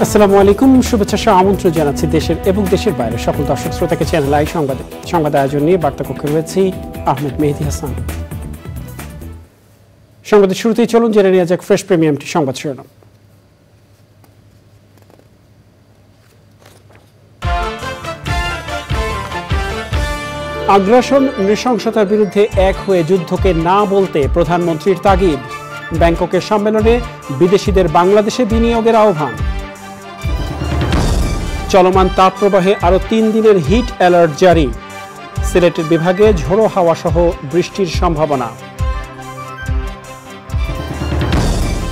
আসসালামু আলাইকুম, শুভেচ্ছা সহ আমন্ত্রণ জানাচ্ছি দেশের এবং দেশের বাইরে সকল দর্শক শ্রোতাকে চ্যানেল আই সংবাদ আয়োজন নিয়ে বার্তা কক্ষে রয়েছি আহমেদ মেহেদী হাসান। সংবাদের শুরুতেই চলুন জেনে নেওয়া যাক ফ্রেশ প্রিমিয়ামটি সংবাদ শিরোনাম। আগ্রাসন নৃশংসতার বিরুদ্ধে এক হয়ে যুদ্ধকে না বলতে প্রধানমন্ত্রীর তাগিদ। ব্যাংককের সম্মেলনে বিদেশিদের বাংলাদেশে বিনিয়োগের আহ্বান। চলমান তাপপ্রবাহে আরও 3 দিনের হিট অ্যালার্ট জারি। সিলেটের বিভাগে ঝোড়ো হাওয়া সহ বৃষ্টির সম্ভাবনা।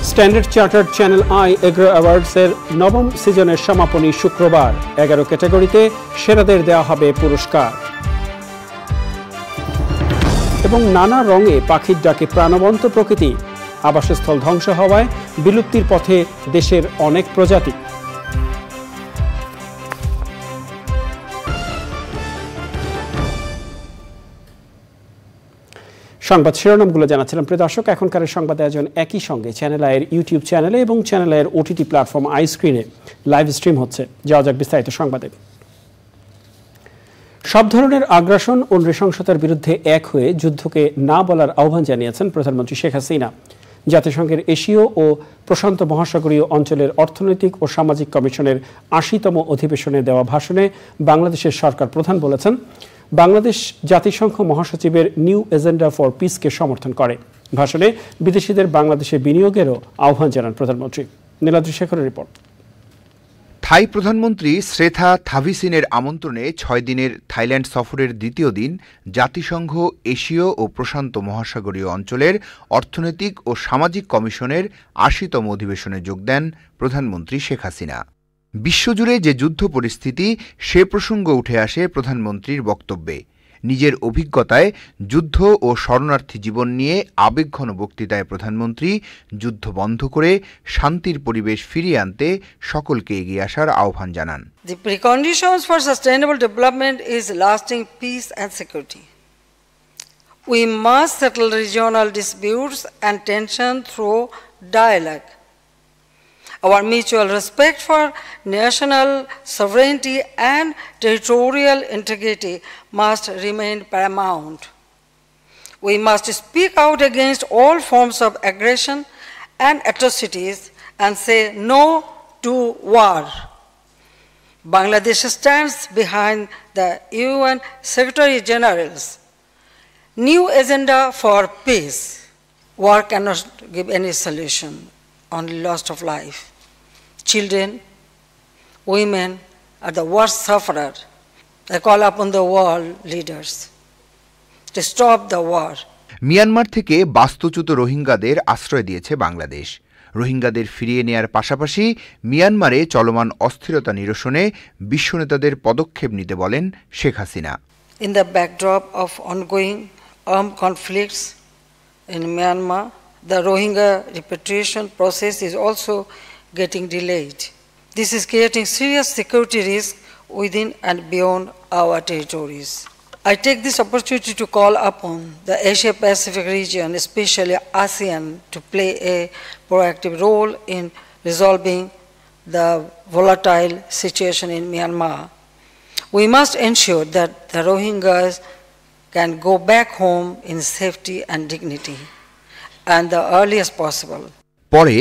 Standard chartered channel I agro অ্যাওয়ার্ডসের 9ম সিজনের সমাপনী শুক্রবার। 11 ক্যাটাগরিতে সেরাদের দেওয়া হবে পুরস্কার। এবং নানা রঙে পাখির ডাকে প্রাণবন্ত প্রকৃতি। আবাসস্থল ধ্বংস হওয়ায় বিলুপ্তির পথে দেশের অনেক প্রজাতি। সংবাদ শিরোনামগুলো জানাচ্ছিলাম প্রিয় দর্শক। এখনকার সংবাদ আয়োজন একই সঙ্গে চ্যানেল আইয়ের ইউটিউব চ্যানেলে এবং চ্যানেল আইয়ের ওটিটি প্ল্যাটফর্ম আই স্ক্রিনে লাইভ স্ট্রিম হচ্ছে। যাওয়া যাক বিস্তারিত সংবাদে। সব ধরনের আগ্রাসন ও নৃশংসতার বিরুদ্ধে এক হয়ে যুদ্ধকে না বলার আহ্বান জানিয়েছেন প্রধানমন্ত্রী শেখ হাসিনা। জাতিসংঘের এশীয় ও প্রশান্ত মহাসাগরীয় অঞ্চলের অর্থনৈতিক ও সামাজিক কমিশনের 80তম অধিবেশনে দেওয়া ভাষণে বাংলাদেশের সরকার প্রধান বলেছেন, বাংলাদেশ জাতিসংঘ মহাসচিবের নিউ এজেন্ডা ফর পিসকে সমর্থন করে। ভাষণে বিদেশিদের বাংলাদেশে বিনিয়োগেরও আহ্বান জানান প্রধানমন্ত্রী। নীলাদ্রি শেখরের রিপোর্ট। থাই প্রধানমন্ত্রী শ্রেথা থাভিসিনের আমন্ত্রণে 6 দিনের থাইল্যান্ড সফরের দ্বিতীয় দিন জাতিসংঘ এশীয় ও প্রশান্ত মহাসাগরীয় অঞ্চলের অর্থনৈতিক ও সামাজিক কমিশনের 80তম অধিবেশনে যোগ দেন প্রধানমন্ত্রী শেখ হাসিনা। বিশ্বজুড়ে যে যুদ্ধ পরিস্থিতি, সে প্রসঙ্গ উঠে আসে প্রধানমন্ত্রীর বক্তব্যে। নিজের অভিজ্ঞতায় যুদ্ধ ও শরণার্থী জীবন নিয়ে আবেগঘন বক্তৃতায় প্রধানমন্ত্রী যুদ্ধ বন্ধ করে শান্তির পরিবেশ ফিরিয়ে আনতে সকলকে এগিয়ে আসার আহ্বান জানান। The preconditions for sustainable development is lasting peace and security. We must settle regional disputes and tension through dialogue. Our mutual respect for national sovereignty and territorial integrity must remain paramount. We must speak out against all forms of aggression and atrocities and say no to war. Bangladesh stands behind the UN Secretary General's new agenda for peace. War cannot give any solution, only loss of life. Children, women are the worst sufferer. I call upon the world leaders to stop the war. Myanmar থেকে বাস্তুচ্যুত রোহিঙ্গাদের আশ্রয় দিয়েছে বাংলাদেশ। রোহিঙ্গাদের ফিরিয়ে নেয়ার পাশাপাশি মিয়ানমারে চলমান অস্থিরতা নিরসনে বিশ্বনেতাদের পদক্ষেপ নিতে বলেন Sheikh Hasina. In the backdrop of ongoing armed conflicts in Myanmar, the Rohingya repatriation process is also getting delayed. This is creating serious security risk within and beyond our territories. I take this opportunity to call upon the Asia-Pacific region, especially ASEAN, to play a proactive role in resolving the volatile situation in Myanmar. We must ensure that the Rohingyas can go back home in safety and dignity, and the earliest possible. পরে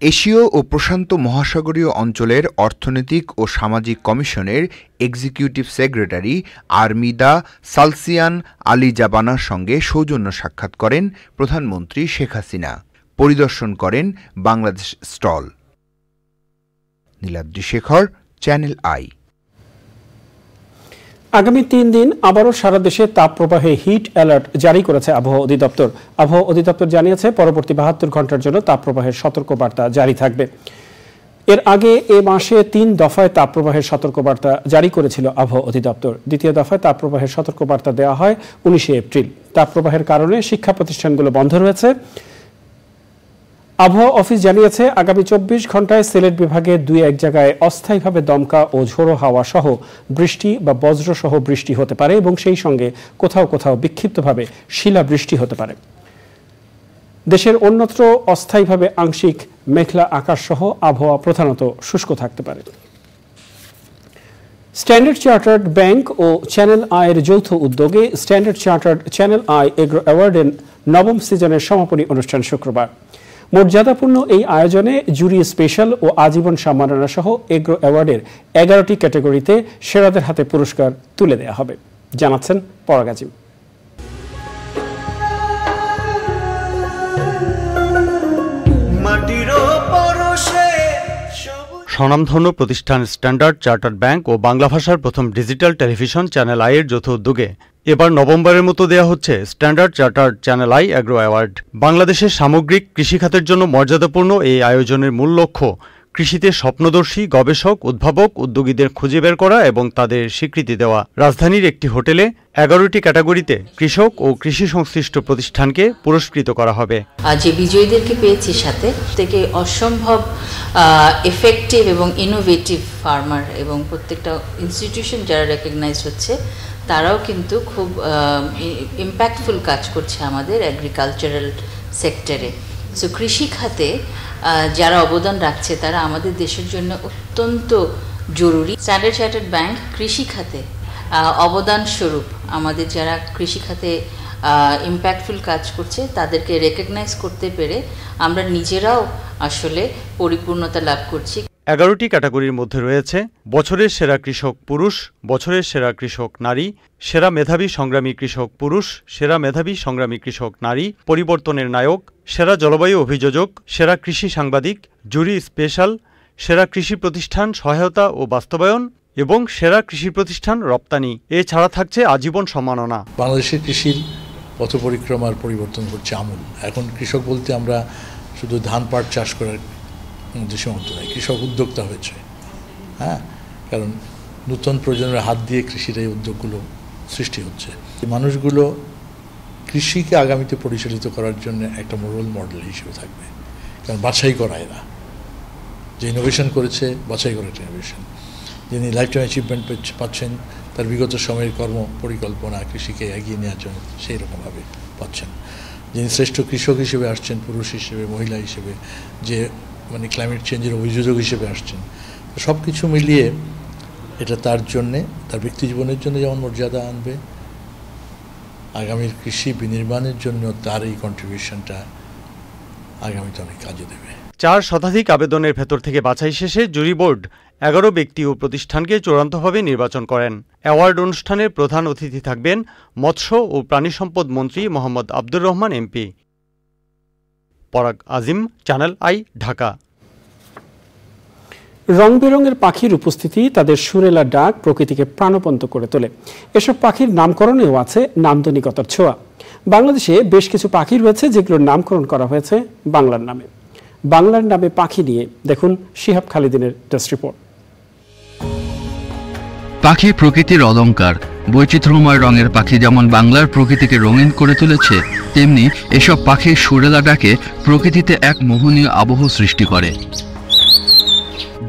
এশীয় ও প্রশান্ত মহাসাগরীয় অঞ্চলের অর্থনৈতিক ও সামাজিক কমিশনের executive secretary Armida Salsiah আলী জাবানার সঙ্গে সৌজন্য সাক্ষাৎ করেন প্রধানমন্ত্রী শেখ হাসিনা। পরিদর্শন করেন Bangladesh stall. Niladri Shekhar, channel I. আগামী 3 দিন আবারও সারা দেশে তাপপ্রবাহে হিট অ্যালার্ট জারি করেছে আবহাওয়া অধিদপ্তর। আবহাওয়া অধিদপ্তর জানিয়েছে পরবর্তী 72 ঘন্টার জন্য তাপপ্রবাহের সতর্কবার্তা জারি থাকবে। এর আগে এ মাসে 3 দফায় তাপপ্রবাহের সতর্কবার্তা জারি করেছিল আবহাওয়া অধিদপ্তর। দ্বিতীয় দফায় তাপপ্রবাহের সতর্কবার্তা দেওয়া হয় 19 এপ্রিল। তাপপ্রবাহের কারণে শিক্ষা প্রতিষ্ঠানগুলো বন্ধ রয়েছে। আবহাওয়া অফিস জানিয়েছে আগামী 24 ঘন্টায় সিলেট বিভাগে 2-1 জায়গায় অস্থায়ীভাবে দমকা ও ঝোড়ো হাওয়া সহ বৃষ্টি বা বজ্র সহ বৃষ্টি হতে পারে এবং সেই সঙ্গে কোথাও কোথাও বিক্ষিপ্তভাবে শিলাবৃষ্টি হতে পারে। দেশের অন্যত্র অস্থায়ীভাবে আংশিক মেঘলা আকাশ সহ আবহাওয়া প্রধানত শুষ্ক থাকতে পারে। স্ট্যান্ডার্ড চার্টার্ড ব্যাংক ও চ্যানেল আইয়ের যৌথ উদ্যোগে standard chartered channel I agro অ্যাওয়ার্ডের নবম সিজনের সমাপনী অনুষ্ঠান শুক্রবার। মর্যাদাপূর্ণ এই আয়োজনে জুরি স্পেশাল ও আজীবন সম্মাননা সহ এগ্রো অ্যাওয়ার্ডের 11টি ক্যাটাগরিতে সেরাদের হাতে পুরস্কার তুলে দেওয়া হবে, জানাচ্ছেন পরাগ আজিম। স্বনামধন্য প্রতিষ্ঠান স্ট্যান্ডার্ড চার্টার্ড ব্যাংক ও বাংলা ভাষার প্রথম ডিজিটাল টেলিভিশন চ্যানেল আই এর যৌথ উদ্যোগে এবার নভেম্বরের মতো দেয়া হচ্ছে standard chartered channel I agro award. বাংলাদেশের সামগ্রিক কৃষিখাতের জন্য মর্যাদাপূর্ণ এই আয়োজনের মূল লক্ষ্য কৃষিতে স্বপ্নদর্শী গবেষক, উদ্ভাবক, উদ্যোগীদের খুঁজে বের করা এবং তাদের স্বীকৃতি দেওয়া। রাজধানীর একটি হোটেলে 11টি ক্যাটাগরিতে কৃষক ও কৃষি সংশ্লিষ্ট প্রতিষ্ঠানকে পুরস্কৃত করা হবে। যে বিজয়ীদেরকে পেয়েছি সাথে থেকে অসম্ভব এফেক্টিভ এবং ইনোভেটিভ ফার্মার এবং প্রত্যেকটা ইনস্টিটিউশন যারা রেকগনাইজ হচ্ছে তারাও কিন্তু খুব ইম্প্যাক্টফুল কাজ করছে আমাদের এগ্রিকালচারাল সেক্টরে। সো কৃষি খাতে যারা অবদান রাখছে তারা আমাদের দেশের জন্য অত্যন্ত জরুরি। স্ট্যান্ডার্ড চার্টার্ড ব্যাংক কৃষি খাতে অবদান স্বরূপ আমাদের যারা কৃষি খাতে ইম্প্যাক্টফুল কাজ করছে তাদেরকে রেকগনাইজ করতে পেরে আমরা নিজেরাও আসলে পরিপূর্ণতা লাভ করছি। 11টি ক্যাটাগরির মধ্যে রয়েছে বছরের সেরা কৃষক পুরুষ, বছরের সেরা কৃষক নারী, সেরা মেধাবী সংগ্রামী কৃষক পুরুষ, সেরা মেধাবী সংগ্রামী কৃষক নারী, পরিবর্তনের নায়ক, সেরা জলবায়ু অভিযোজক, সেরা কৃষি সাংবাদিক, জুরি স্পেশাল, সেরা কৃষি প্রতিষ্ঠান সহায়তা ও বাস্তবায়ন এবং সেরা কৃষি প্রতিষ্ঠান রপ্তানি। এছাড়া থাকছে আজীবন সম্মাননা। বাংলাদেশের কৃষির পথ পরিক্রমার পরিবর্তন করছে আমূল। এখন কৃষক বলতে আমরা শুধু ধান পাট চাষ করার মধ্যে সীমাবদ্ধ নয়, কৃষক উদ্যোক্তা হয়েছে। কারণ নূতন প্রজন্মের হাত দিয়ে কৃষির এই উদ্যোগগুলো সৃষ্টি হচ্ছে। মানুষগুলো কৃষিকে আগামীতে পরিচালিত করার জন্য একটা রোল মডেল হিসেবে থাকবে, কারণ বাছাই করা এরা যে ইনোভেশন করেছে, বাছাই করা একটা ইনোভেশন। যিনি লাইফ টাইম অ্যাচিভমেন্ট পাচ্ছেন তার বিগত সময়ের কর্ম পরিকল্পনা কৃষিকে এগিয়ে নেওয়ার জন্য সেই রকমভাবে পাচ্ছেন। যিনি শ্রেষ্ঠ কৃষক হিসেবে আসছেন, পুরুষ হিসেবে, মহিলা হিসেবে, যে ক্লাইমেট চেঞ্জের অভিযোজক হিসেবে আসছেন, সব কিছু মিলিয়ে এটা তার জন্যে, তার ব্যক্তি জীবনের জন্য যেমন মর্যাদা আনবে, আগামীর কৃষি বিনির্মাণের জন্য তার এই কন্ট্রিবিউশনটা আগামীতে অনেক কাজে দেবে। 4 শতাধিক আবেদনের ভেতর থেকে বাছাই শেষে জুরি বোর্ড 11 ব্যক্তি ও প্রতিষ্ঠানকে চূড়ান্তভাবে নির্বাচন করেন। অ্যাওয়ার্ড অনুষ্ঠানের প্রধান অতিথি থাকবেন মৎস্য ও প্রাণী সম্পদ মন্ত্রী মোহাম্মদ আব্দুর রহমান এমপি। পরাগ আজিম, চ্যানেল আই, ঢাকা। রং বেরঙের পাখির উপস্থিতি তাদের সুরেলা ডাক প্রকৃতিকে প্রাণবন্ত করে তোলে। এসব পাখির নামকরণেও আছে নান্দনিকতার ছোঁয়া। বাংলাদেশে বেশ কিছু পাখি রয়েছে যেগুলোর নামকরণ করা হয়েছে বাংলার নামে। বাংলার নামে পাখি নিয়ে দেখুন শিহাব খালিদিনের টেস্ট রিপোর্ট। পাখি প্রকৃতির অলংকার। বৈচিত্র্যময় রঙের পাখি যেমন বাংলার প্রকৃতিকে রঙিন করে তুলেছে, তেমনি এসব পাখির সুরেলা ডাকে প্রকৃতিতে এক মোহনীয় আবহ সৃষ্টি করে।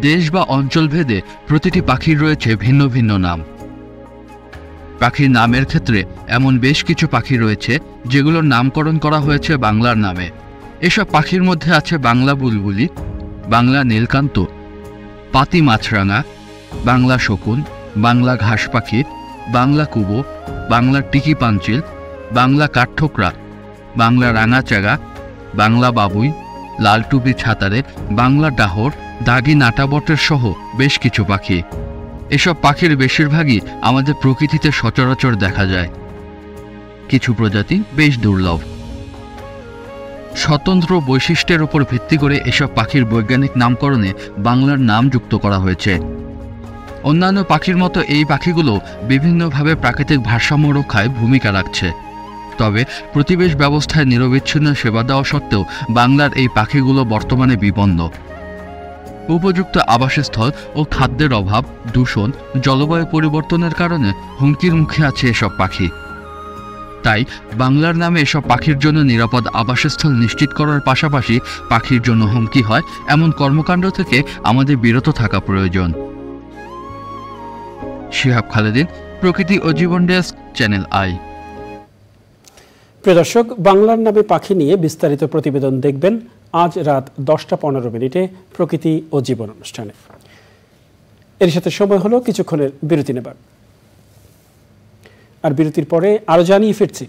দেশ বা অঞ্চলভেদে প্রতিটি পাখির রয়েছে ভিন্ন ভিন্ন নাম। পাখির নামের ক্ষেত্রে এমন বেশ কিছু পাখি রয়েছে যেগুলোর নামকরণ করা হয়েছে বাংলার নামে। এসব পাখির মধ্যে আছে বাংলা বুলবুলি, বাংলা নীলকান্ত, পাতি মাছরাঙা, বাংলা শকুন, বাংলা ঘাস পাখি, বাংলা কুবো, বাংলা টিকি পাঞ্চিল, বাংলা কাঠঠোকরা, বাংলা রাঙাচাগা, বাংলা বাবুই, লালটুপি ছাতারে, বাংলা ডাহর, দাগি নাটাবটের সহ বেশ কিছু পাখি। এসব পাখির বেশিরভাগই আমাদের প্রকৃতিতে সচরাচর দেখা যায়। কিছু প্রজাতি বেশ দুর্লভ। স্বতন্ত্র বৈশিষ্ট্যের উপর ভিত্তি করে এসব পাখির বৈজ্ঞানিক নামকরণে বাংলার নাম যুক্ত করা হয়েছে। অন্যান্য পাখির মতো এই পাখিগুলো বিভিন্নভাবে প্রাকৃতিক ভারসাম্য রক্ষায় ভূমিকা রাখছে। তবে প্রতিবেশ ব্যবস্থায় নিরবিচ্ছিন্ন সেবা দেওয়া সত্ত্বেও বাংলার এই পাখিগুলো বর্তমানে বিপন্ন। উপযুক্ত আবাসস্থল ও খাদ্যের অভাব, দূষণ, জলবায়ু পরিবর্তনের কারণে হুমকির মুখে আছে এসব পাখি। তাই বাংলার নামে এসব পাখির জন্য নিরাপদ আবাসস্থল নিশ্চিত করার পাশাপাশি পাখির জন্য হুমকি হয় এমন কর্মকাণ্ড থেকে আমাদের বিরত থাকা প্রয়োজন। শিহাব খালিদিন, প্রকৃতি ও জীবন ডেস্ক, চ্যানেল আই। প্রিয় দর্শক, বাংলার নামে পাখি নিয়ে বিস্তারিত প্রতিবেদন দেখবেন আজ রাত 10:15 প্রকৃতি ও জীবন অনুষ্ঠানে। এর সাথে সময় হলো কিছুক্ষণের বিরতি নেবার, আর বিরতির পরে আরো জানিয়ে ফিরছি।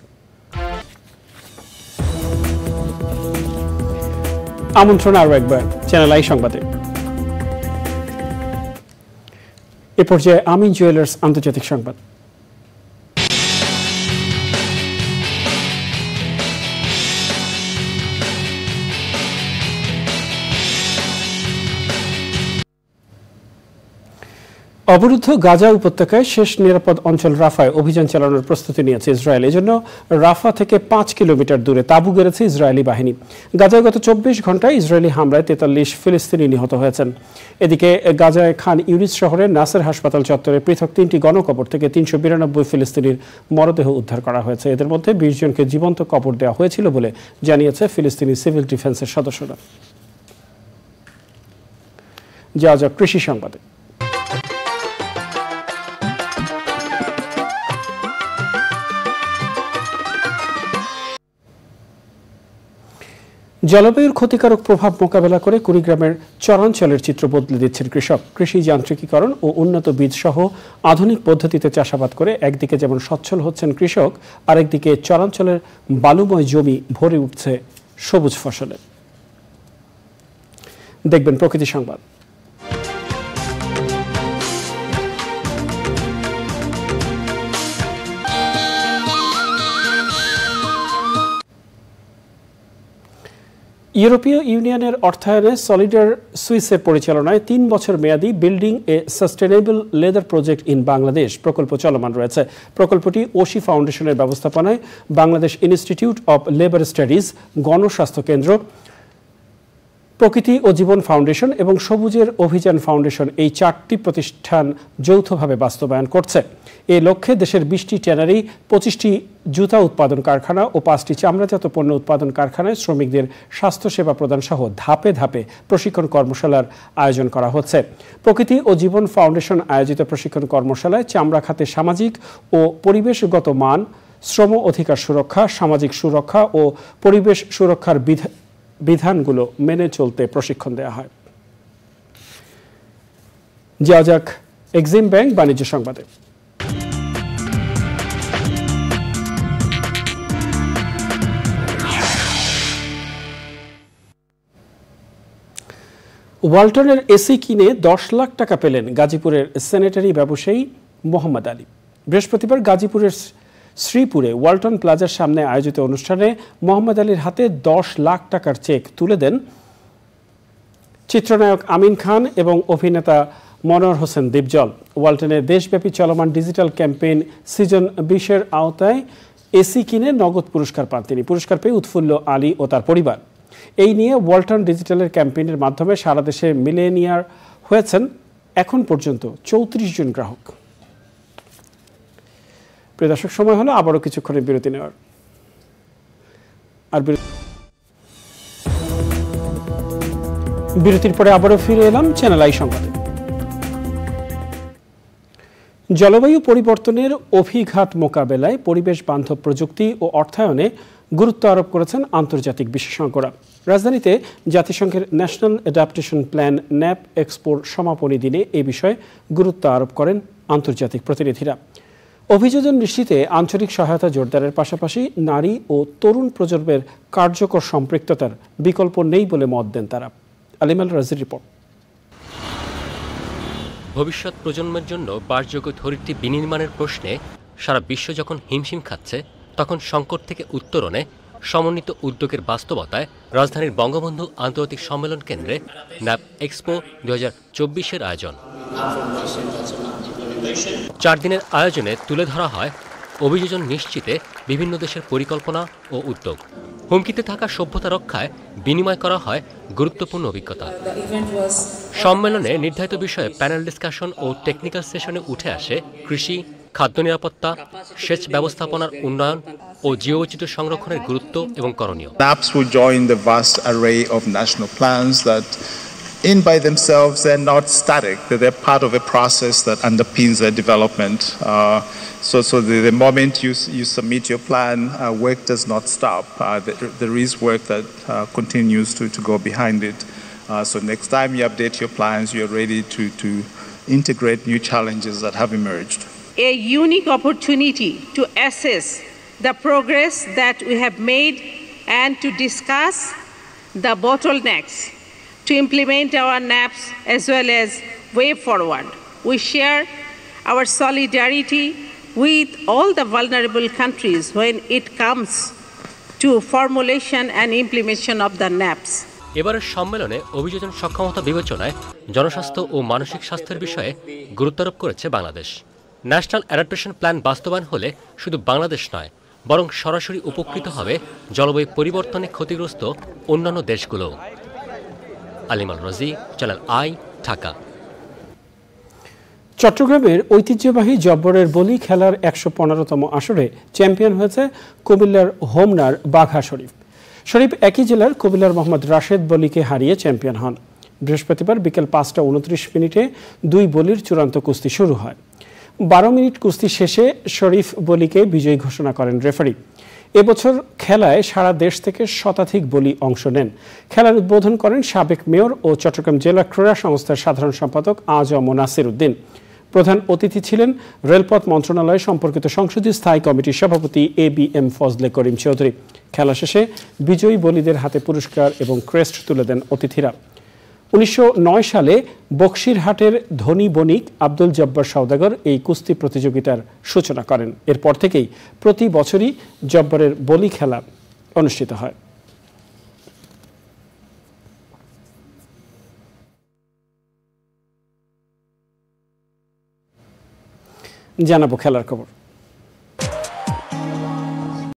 আমন্ত্রণ আরো একবার চ্যানেল আই সংবাদে। এ পর্যায়ে আমিন জুয়েলার্স আন্তর্জাতিক সংবাদ। অবরুদ্ধ গাজা উপত্যকায় শেষ নিরাপদ অঞ্চল রাফায় অভিযান চালানোর প্রস্তুতি নিয়েছে ইসরায়েল। এজন্য রাফা থেকে 5 কিলোমিটার দূরে তাঁবু গেড়েছে ইসরায়েলি বাহিনী। গাজায় গত 24 ঘন্টায় ইসরায়েলি হামলায় 43 ফিলিস্তিনি নিহত হয়েছেন। এদিকে গাজায় খান ইউনিস শহরের নাসের হাসপাতাল চত্বরে পৃথক 3টি গণকবর থেকে 392 ফিলিস্তিনির মরদেহ উদ্ধার করা হয়েছে। এদের মধ্যে 20 জনকে জীবন্ত কবর দেওয়া হয়েছিল বলে জানিয়েছে ফিলিস্তিনি সিভিল ডিফেন্সের সদস্যরা। যাওয়া যাক কৃষি সংবাদে। জলবায়ুর ক্ষতিকারক প্রভাব মোকাবেলা করে কুড়িগ্রামের চরাঞ্চলের চিত্র বদলে দিচ্ছেন কৃষক। কৃষি যান্ত্রিকীকরণ ও উন্নত বীজ সহ আধুনিক পদ্ধতিতে চাষাবাদ করে একদিকে যেমন সচ্ছল হচ্ছেন কৃষক, আরেকদিকে চরাঞ্চলের বালুময় জমি ভরে উঠছে সবুজ ফসলে। দেখবেন প্রকৃতি সংবাদ। ইউরোপীয় ইউনিয়নের অর্থায়নে সলিডার সুইসের পরিচালনায় 3 বছর মেয়াদী building a sustainable leather project in Bangladesh প্রকল্প চলমান রয়েছে। প্রকল্পটি ওশি ফাউন্ডেশনের ব্যবস্থাপনায় Bangladesh institute of labour studies, গণস্বাস্থ্য কেন্দ্র, প্রকৃতি ও জীবন ফাউন্ডেশন এবং সবুজের অভিযান ফাউন্ডেশন এই 4টি প্রতিষ্ঠান যৌথভাবে বাস্তবায়ন করছে। এ লক্ষ্যে দেশের 20টি ট্যানারি, 25টি জুতা উৎপাদন কারখানা ও 5টি চামড়াজাত পণ্য উৎপাদন কারখানায় শ্রমিকদের স্বাস্থ্যসেবা প্রদান সহ ধাপে ধাপে প্রশিক্ষণ কর্মশালার আয়োজন করা হচ্ছে। প্রকৃতি ও জীবন ফাউন্ডেশন আয়োজিত প্রশিক্ষণ কর্মশালায় চামড়া খাতে সামাজিক ও পরিবেশগত মান, শ্রম অধিকার সুরক্ষা, সামাজিক সুরক্ষা ও পরিবেশ সুরক্ষার বিধানগুলো মেনে চলতে প্রশিক্ষণ দেওয়া হয়। যাওয়া যাক এক্সিম ব্যাংক বাণিজ্য সংবাদে। ওয়ালটনের এসি কিনে 10 লাখ টাকা পেলেন গাজীপুরের স্যানিটারি ব্যবসায়ী মোহাম্মদ আলী। বৃহস্পতিবার গাজীপুরের শ্রীপুরে ওয়ালটন প্লাজার সামনে আয়োজিত অনুষ্ঠানে মোহাম্মদ আলীর হাতে 10 লাখ টাকার চেক তুলে দেন চিত্রনায়ক আমিন খান এবং অভিনেতা মনোয়ার হোসেন দীপজল। ওয়ালটনের দেশব্যাপী চলমান ডিজিটাল ক্যাম্পেইন সিজন 20-এর আওতায় এসি কিনে নগদ পুরস্কার পান তিনি। পুরস্কার পেয়ে উৎফুল্ল আলী ও তার পরিবার। এই নিয়ে ওয়ালটন ডিজিটালের ক্যাম্পেইনের মাধ্যমে সারা দেশে মিলেনিয়ার হয়েছেন এখন পর্যন্ত 34 জন গ্রাহক। প্রিয় দর্শক, সময় হলো আবারও কিছুক্ষণের বিরতি নেওয়ার। আর বিরতির পরে আবারও ফিরে এলাম চ্যানেল আই সংবাদে। জলবায়ু পরিবর্তনের অভিঘাত মোকাবেলায় পরিবেশ বান্ধব প্রযুক্তি ও অর্থায়নে গুরুত্ব আরোপ করেছেন আন্তর্জাতিক বিশেষজ্ঞরা। রাজধানীতে জাতিসংঘের ন্যাশনাল অ্যাডাপ্টেশন প্ল্যান ন্যাপ এক্সপোর সমাপনী দিনে এ বিষয়ে গুরুত্ব আরোপ করেন আন্তর্জাতিক প্রতিনিধিরা। অভিযোজন নিশ্চিতে আঞ্চলিক সহায়তা জোরদারের পাশাপাশি নারী ও তরুণ প্রজন্মের কার্যকর সম্পৃক্ততার বিকল্প নেই বলে মত দেন তারা। আলিমাল রাজির রিপোর্ট। ভবিষ্যৎ প্রজন্মের জন্য বাসযোগ্য ধরিত্রী বিনির্মাণের প্রশ্নে সারা বিশ্ব যখন হিমশিম খাচ্ছে, তখন সংকট থেকে উত্তরণে সমন্বিত উদ্যোগের বাস্তবতায় রাজধানীর বঙ্গবন্ধু আন্তর্জাতিক সম্মেলন কেন্দ্রে ন্যাপ এক্সপো 2024-এর আয়োজন। 4 দিনের আয়োজনে তুলে ধরা হয় অভিযোজন নিশ্চিতে বিভিন্ন দেশের পরিকল্পনা ও উদ্যোগ। হুমকিতে থাকা সভ্যতা রক্ষায় বিনিময় করা হয় গুরুত্বপূর্ণ অভিজ্ঞতা। সম্মেলনে নির্ধারিত বিষয়ে প্যানেল ডিসকাশন ও টেকনিক্যাল সেশনে উঠে আসে কৃষি, খাদ্য নিরাপত্তা, সেচ ব্যবস্থাপনার উন্নয়ন ও জীববৈচিত্র্য সংরক্ষণের গুরুত্ব এবং করণীয়। NAPS will join the vast array of national plans that in by themselves. They're not static. They're part of a process that underpins their development. So the moment you submit your plan, work does not stop. There is work that continues to go behind it. So next time you update your plans, you're ready to integrate new challenges that have emerged. A unique opportunity to assess the progress that we have made and to discuss the bottlenecks to implement our NAPs as well as way forward. We share our solidarity with all the vulnerable countries when it comes to formulation and implementation of the NAPs. এবারের সম্মেলনে অভিযোজন সক্ষমতা বিবেচনায় জনস্বাস্থ্য ও মানসিক স্বাস্থ্যের বিষয়ে গুরুত্বারোপ করেছে বাংলাদেশ। ন্যাশনাল অ্যাডাপ্টেশন প্ল্যান বাস্তবায়ন হলে শুধু বাংলাদেশ নয়, বরং সরাসরি উপকৃত হবে জলবায়ু পরিবর্তনে ক্ষতিগ্রস্ত অন্যান্য দেশগুলো। আলিমাল রাজি, চ্যানেল আই, ঢাকা। চট্টগ্রামের ঐতিহ্যবাহী জব্বরের বলি খেলার ১১৫তম আসরে চ্যাম্পিয়ন হয়েছে কুমিল্লার হোমনার বাঘা শরীফ। শরীফ একই জেলার কুমিল্লার মোহাম্মদ রাশেদ বলিকে হারিয়ে চ্যাম্পিয়ন হন। বৃহস্পতিবার বিকেল ৫টা ২৯ দুই বলির চূড়ান্ত কুস্তি শুরু হয়। ১২ মিনিট কুস্তি শেষে শরীফ বলিকে বিজয়ী ঘোষণা করেন রেফারি। এবছর খেলায় সারা দেশ থেকে শতাধিক বলি অংশ নেন। খেলার উদ্বোধন করেন সাবেক মেয়র ও চট্টগ্রাম জেলা ক্রীড়া সংস্থার সাধারণ সম্পাদক আজম নাসির উদ্দিন। প্রধান অতিথি ছিলেন রেলপথ মন্ত্রণালয় সম্পর্কিত সংসদীয় স্থায়ী কমিটির সভাপতি ABM ফজলে করিম চৌধুরী। খেলা শেষে বিজয়ী বলিদের হাতে পুরস্কার এবং ক্রেস্ট তুলে দেন অতিথিরা। ১৯০৯ সালে বক্সিরহাটের ধনী বণিক আব্দুল জব্বার সওদাগর এই কুস্তি প্রতিযোগিতার সূচনা করেন। এরপর থেকেই প্রতি বছরই জব্বরের বলি খেলা অনুষ্ঠিত হয়। জানাবো খেলার খবর।